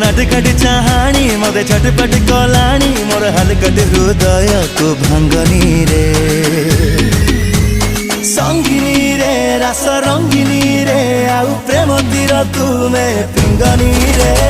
नाटी काटी चाहाणी मते छटपट कलाणी मोर हलकट हृदय को भांगनी रे संगिनी रे रास रंगिनी रे आउ प्रेम तीर तुमे पिंगनी रे